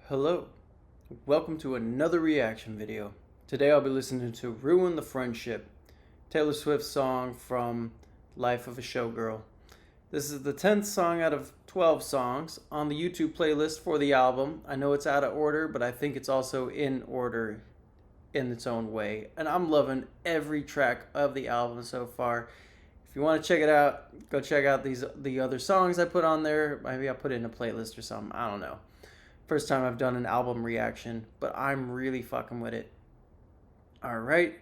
Hello, welcome to another reaction video. Today I'll be listening to Ruin the Friendship, Taylor Swift's song from Life of a Showgirl. This is the 10th song out of 12 songs on the YouTube playlist for the album. I know it's out of order, but I think it's also in order in its own way. And I'm loving every track of the album so far. If you want to check it out, go check out the other songs I put on there. Maybe I'll put it in a playlist or something. I don't know. First time I've done an album reaction, but I'm really fucking with it. All right.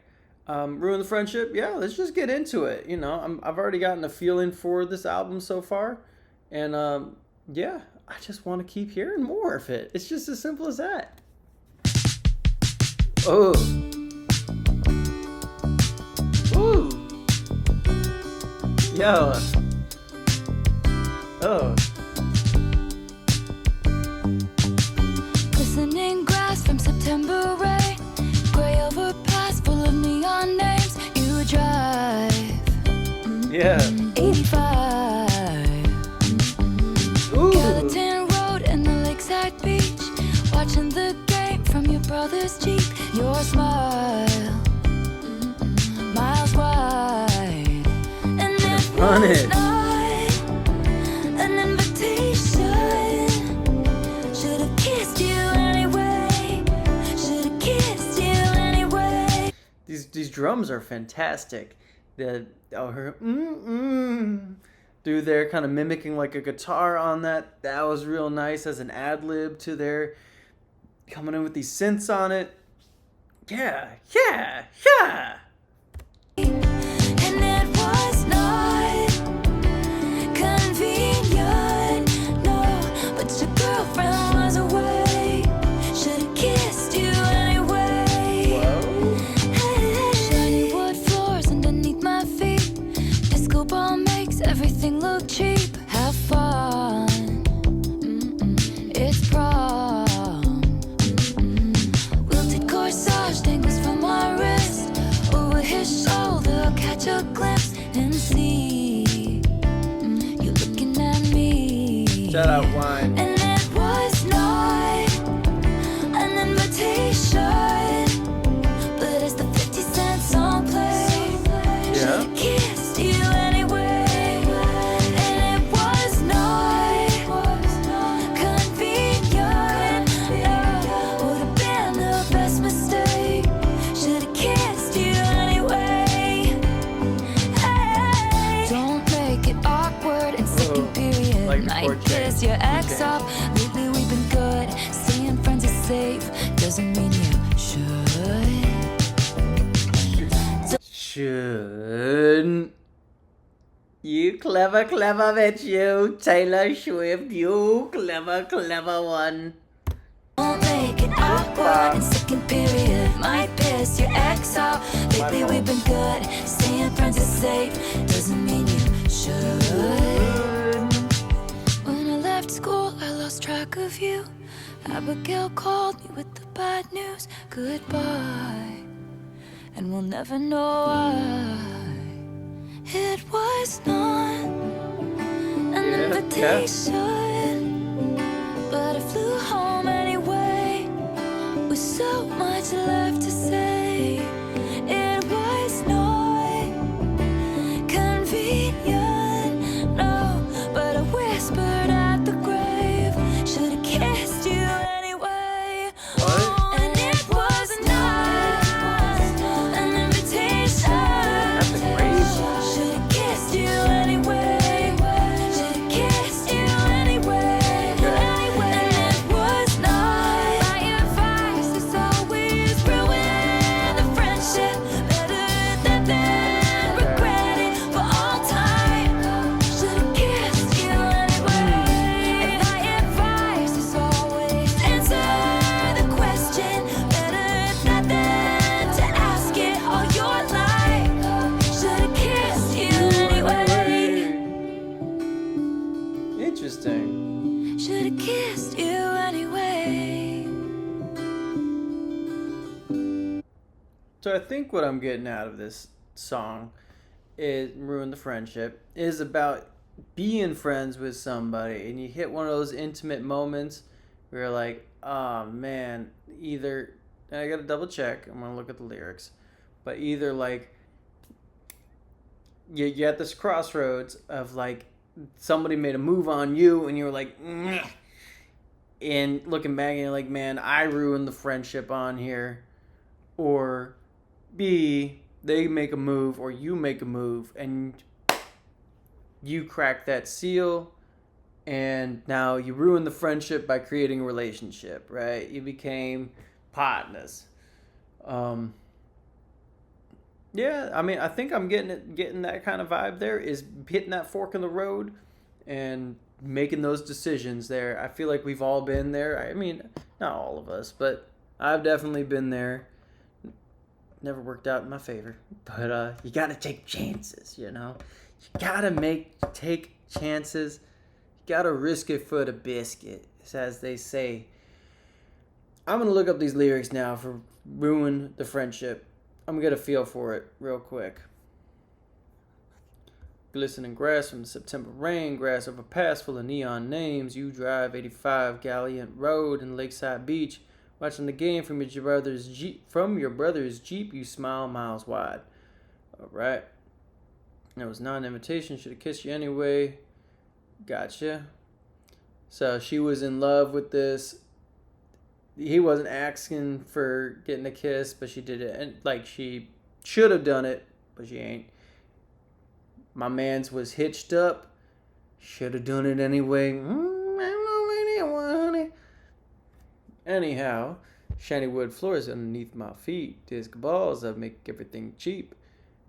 Ruin the Friendship. Yeah, let's just get into it. You know, I've already gotten a feeling for this album so far. And yeah, I just want to keep hearing more of it. It's just as simple as that. Oh. Ooh. Yo. Oh. Glistening grass from September rain, gray overpass full of neon names. You drive, Yeah. 85. Ooh. Gallatin Road and the lakeside beach, watching the game from your brother's Jeep. Your smile, miles wide, and it Run was it. not an invitation. Should've kissed you anyway. Should've kissed you anyway. These drums are fantastic. Her dude there kind of mimicking like a guitar on that. That was real nice as an ad lib to their coming in with these synths on it. Yeah. And it was not convenient, no, but your girlfriend was away. Should've kissed you anyway. Whoa. Shiny wood floors underneath my feet. Disco ball makes everything look cheap. Have fun. It's prom. Wilted corsage dangles from my wrist. Over his shoulder, I'll catch a glimpse and see you looking at me. Shout out Wine. And it was not an invitation, but as the 50-cent song played, Yeah. should've kissed you anyway. And it was not convenient, would've been the best mistake. Should've kissed you anyway. Hey. Don't make it awkward and second period. Like Might before piss change. your ex Okay. off. Lately we've been good. Staying friends is safe. Doesn't mean you should. Shouldn't. You clever bitch, you. Taylor Swift, you clever one. Don't make it awkward and second period. Might piss your ex off. Lately we've been good. Staying friends is safe. Doesn't mean you should. When I left school, I lost track of you. Abigail called me with the bad news. Goodbye. And we'll never know why. It was not an invitation, but I flew home anyway with so much left to say. It was not convenient, no, but I whispered at the grave. Should've kissed you anyway. What? And it was not an invitation. At the grave? Should've kissed you anyway. Should've kissed you anyway. Anyway, and it was not my advice. It's always ruin the friendship. Better than regret it for all time. Should've kissed you anyway. And my advice is always answer the question. Better than to ask it all your life. Should've kissed you anyway. Interesting. Should've kissed you anyway. So I think what I'm getting out of this song is Ruin the Friendship is about being friends with somebody and you hit one of those intimate moments We were like, oh man, either, and I gotta double check, I'm gonna look at the lyrics, but either like, you at this crossroads of like, somebody made a move on you and you were like, "Nyeh." And looking back and you're like, man, I ruined the friendship on here. Or B, they make a move or you make a move and you crack that seal and now you ruin the friendship by creating a relationship, right? You became partners. Yeah, I mean, I think I'm getting that kind of vibe there, is hitting that fork in the road and making those decisions there. I feel like we've all been there. I mean, not all of us, but I've definitely been there. Never worked out in my favor, but you gotta take chances, you know. You gotta take chances. You gotta risk it for the biscuit, as they say. I'm gonna look up these lyrics now for Ruin the Friendship. I'm gonna get a feel for it real quick. Glistening grass from the September rain, grass over pass full of neon names. You drive 85 Gallant Road and Lakeside Beach, watching the game from your brother's Jeep. From your brother's Jeep, you smile miles wide. All right. It was not an invitation. Should have kissed you anyway. Gotcha. So she was in love with this. He wasn't asking for getting a kiss, but she did it, and like she should have done it, but she ain't. My man's was hitched up. Should have done it anyway. Honey. Anyhow, shiny wood floors underneath my feet. Disc balls that make everything cheap.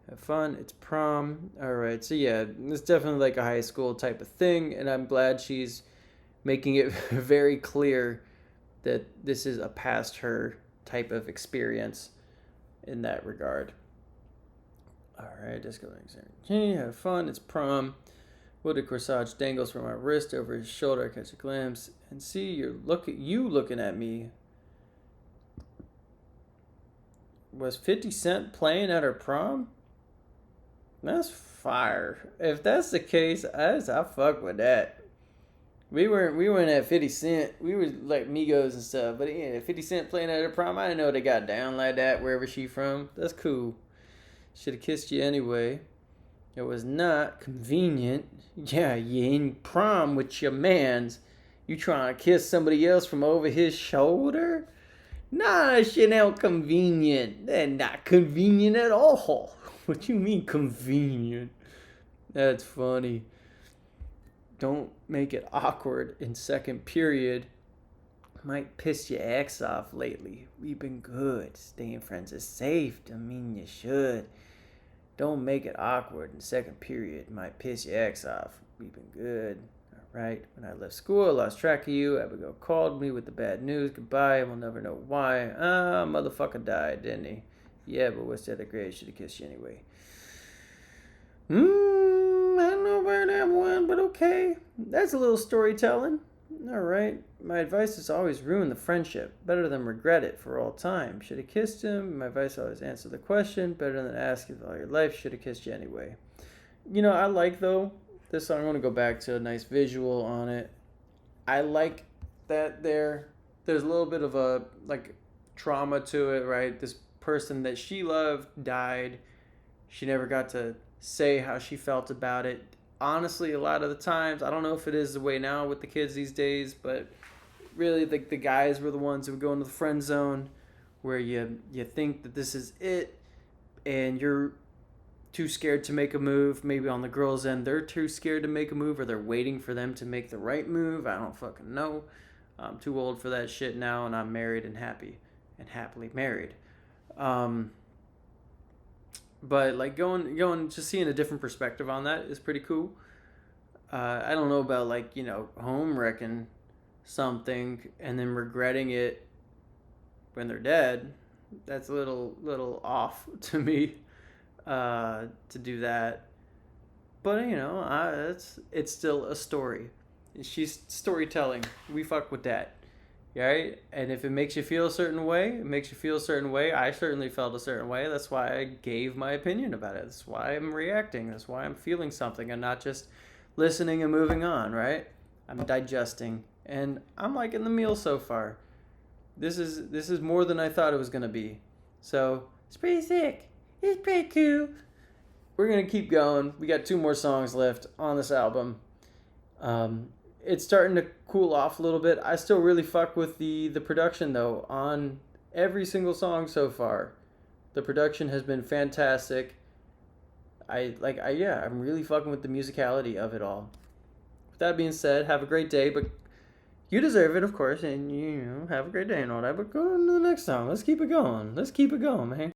Have fun. It's prom. All right. So yeah, it's definitely like a high school type of thing, and I'm glad she's making it very clear that this is a past her type of experience in that regard. All right, disco. Have fun. It's prom. Wooded corsage dangles from my wrist over his shoulder. I catch a glimpse and see you looking at me. Was 50 Cent playing at her prom? That's fire. If that's the case, I fuck with that. We weren't at 50 Cent. We were like Migos and stuff. But yeah, 50 Cent playing at her prom. I didn't know they got down like that wherever she from. That's cool. Should have kissed you anyway. It was not convenient. Yeah, you in prom with your mans. You trying to kiss somebody else from over his shoulder? Nah, shit ain't convenient. They're not convenient at all. What you mean convenient? That's funny. Don't make it awkward in second period. Might piss your ex off lately. We've been good. Staying friends is safe. I mean, you should. Don't make it awkward in second period. Might piss your ex off. We've been good. All right. When I left school, I lost track of you. Abigail called me with the bad news. Goodbye. We'll never know why. Motherfucker died, didn't he? Yeah, but what's that grade? Should have kissed you anyway. I don't know about that one, but okay. That's a little storytelling. All right. My advice is always ruin the friendship. Better than regret it for all time. Should have kissed him. My advice always answer the question. Better than ask you all your life. Should have kissed you anyway. You know, I like, though, this song. I want to go back to a nice visual on it. I like that there's a little bit of a, like, trauma to it, right? This person that she loved died. She never got to say how she felt about it. Honestly, a lot of the times, I don't know if it is the way now with the kids these days, but really the guys were the ones who would go into the friend zone where you think that this is it and you're too scared to make a move. Maybe on the girls' end, they're too scared to make a move or they're waiting for them to make the right move. I don't fucking know. I'm too old for that shit now, and I'm married and happily married. But like going just seeing a different perspective on that is pretty cool. I don't know about like, you know, home wrecking something and then regretting it when they're dead. That's a little off to me to do that. But you know, it's still a story. She's storytelling. We fuck with that. Right? And if it makes you feel a certain way, it makes you feel a certain way. I certainly felt a certain way. That's why I gave my opinion about it. That's why I'm reacting. That's why I'm feeling something and not just listening and moving on, right? I'm digesting and I'm liking the meal so far. This is more than I thought it was gonna be. So it's pretty sick. It's pretty cool. We're gonna keep going. We got 2 more songs left on this album. It's starting to cool off a little bit. I still really fuck with the production though on every single song so far. The production has been fantastic. I'm really fucking with the musicality of it all. With that being said, have a great day, but you deserve it, of course, and have a great day and all that. But go on to the next song. Let's keep it going. Let's keep it going, man.